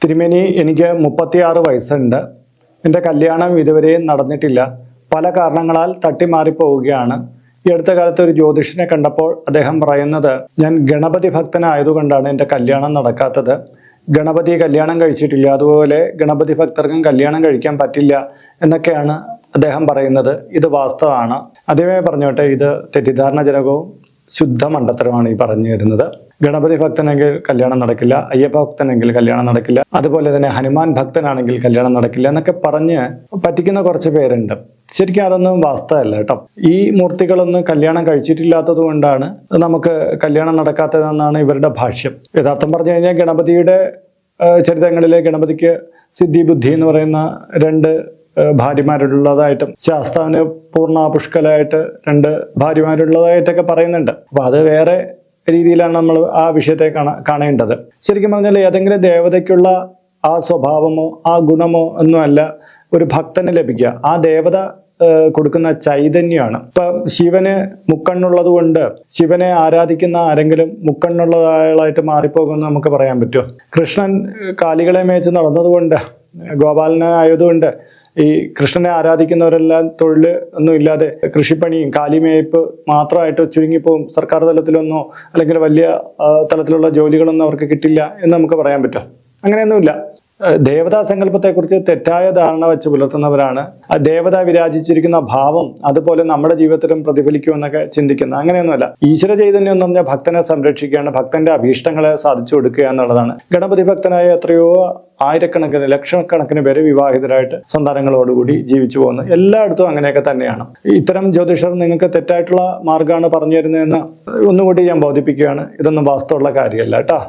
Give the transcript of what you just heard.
തിരുമേനി, എനിക്ക് 36 വയസ്സുണ്ട്. എൻ്റെ കല്യാണം ഇതുവരെയും നടന്നിട്ടില്ല. പല കാരണങ്ങളാൽ തട്ടിമാറിപ്പോവുകയാണ്. ഈ അടുത്ത കാലത്ത് ഒരു ജ്യോതിഷനെ കണ്ടപ്പോൾ അദ്ദേഹം പറയുന്നത്, ഞാൻ ഗണപതി ഭക്തനായതുകൊണ്ടാണ് എൻ്റെ കല്യാണം നടക്കാത്തത്. ഗണപതി കല്യാണം കഴിച്ചിട്ടില്ല, അതുപോലെ ഗണപതി ഭക്തർക്കും കല്യാണം കഴിക്കാൻ പറ്റില്ല എന്നൊക്കെയാണ് അദ്ദേഹം പറയുന്നത്. ഇത് വാസ്തവമാണ്. ആദ്യമേ പറഞ്ഞോട്ടെ, ഇത് തെറ്റിദ്ധാരണജനകവും ശുദ്ധ മണ്ടത്തരമാണ് ഈ പറഞ്ഞു തരുന്നത്. ഗണപതി ഭക്തനെങ്കിൽ കല്യാണം നടക്കില്ല, അയ്യപ്പ ഭക്തനെങ്കിൽ കല്യാണം നടക്കില്ല, അതുപോലെ തന്നെ ഹനുമാൻ ഭക്തനാണെങ്കിൽ കല്യാണം നടക്കില്ല എന്നൊക്കെ പറഞ്ഞ് പറ്റിക്കുന്ന കുറച്ച് പേരുണ്ട്. ശരിക്കും അതൊന്നും വാസ്തവമല്ല കേട്ടോ. ഈ മൂർത്തികളൊന്നും കല്യാണം കഴിച്ചിട്ടില്ലാത്തത് കൊണ്ടാണ് നമുക്ക് കല്യാണം നടക്കാത്തതെന്നാണ് ഇവരുടെ ഭാഷ്യം. യഥാർത്ഥം പറഞ്ഞു കഴിഞ്ഞാൽ ഗണപതിയുടെ ചരിത്രങ്ങളിലെ ഗണപതിക്ക് സിദ്ധി ബുദ്ധി എന്ന് പറയുന്ന 2 ഭാര്യമാരുള്ളതായിട്ടും ശാസ്താവിന് പൂർണ്ണ പുഷ്കലായിട്ട് 2 ഭാര്യമാരുള്ളതായിട്ടൊക്കെ പറയുന്നുണ്ട്. അപ്പൊ അത് വേറെ രീതിയിലാണ് നമ്മൾ ആ വിഷയത്തെ കാണേണ്ടത്. ശരിക്കും പറഞ്ഞാൽ ഏതെങ്കിലും ദേവതയ്ക്കുള്ള ആ സ്വഭാവമോ ആ ഗുണമോ ഒന്നുമല്ല ഒരു ഭക്തന് ലഭിക്കുക. ആ ദേവത കൊടുക്കുന്ന ചൈതന്യമാണ്. ഇപ്പൊ ശിവന് മുക്കണ്ണുള്ളത് കൊണ്ട് ശിവനെ ആരാധിക്കുന്ന ആരെങ്കിലും മുക്കണ്ണുള്ളതായിട്ട് മാറിപ്പോകുമെന്ന് നമുക്ക് പറയാൻ പറ്റുമോ? കൃഷ്ണൻ കാലികളെ മേച്ച് നടന്നതുകൊണ്ട്, ഗോപാലനായതുകൊണ്ട് ഈ കൃഷ്ണനെ ആരാധിക്കുന്നവരെല്ലാം തൊഴിൽ ഒന്നും ഇല്ലാതെ കൃഷിപ്പണിയും കാലിമേയ്പ്പ് മാത്രമായിട്ട് ചുരുങ്ങിപ്പോവും. സർക്കാർ തലത്തിലൊന്നോ അല്ലെങ്കിൽ വലിയ തലത്തിലുള്ള ജോലികളൊന്നും അവർക്ക് കിട്ടില്ല എന്ന് നമുക്ക് പറയാൻ പറ്റും. അങ്ങനെയൊന്നുമില്ല. ദേവതാ സങ്കല്പത്തെക്കുറിച്ച് തെറ്റായ ധാരണ വെച്ച് പുലർത്തുന്നവരാണ് ആ ദേവത വിരാജിച്ചിരിക്കുന്ന ഭാവം അതുപോലെ നമ്മുടെ ജീവിതത്തിലും പ്രതിഫലിക്കുമെന്നൊക്കെ ചിന്തിക്കുന്നത്. അങ്ങനെയൊന്നുമല്ല. ഈശ്വര ചൈതന്യം എന്ന് പറഞ്ഞാൽ ഭക്തനെ സംരക്ഷിക്കുകയാണ്, ഭക്തന്റെ അഭീഷ്ടങ്ങളെ സാധിച്ചു കൊടുക്കുക എന്നുള്ളതാണ്. ഗണപതി ഭക്തനായ എത്രയോ ആയിരക്കണക്കിന് ലക്ഷക്കണക്കിന് പേര് വിവാഹിതരായിട്ട് സന്താനങ്ങളോടുകൂടി ജീവിച്ചു പോകുന്നു. എല്ലായിടത്തും അങ്ങനെയൊക്കെ തന്നെയാണ്. ഇത്തരം ജ്യോതിഷർ നിങ്ങൾക്ക് തെറ്റായിട്ടുള്ള മാർഗ്ഗമാണ് പറഞ്ഞു തരുന്നതെന്ന് ഒന്നുകൂടി ഞാൻ ബോധിപ്പിക്കുകയാണ്. ഇതൊന്നും വാസ്തവമുള്ള കാര്യമല്ല കേട്ടോ.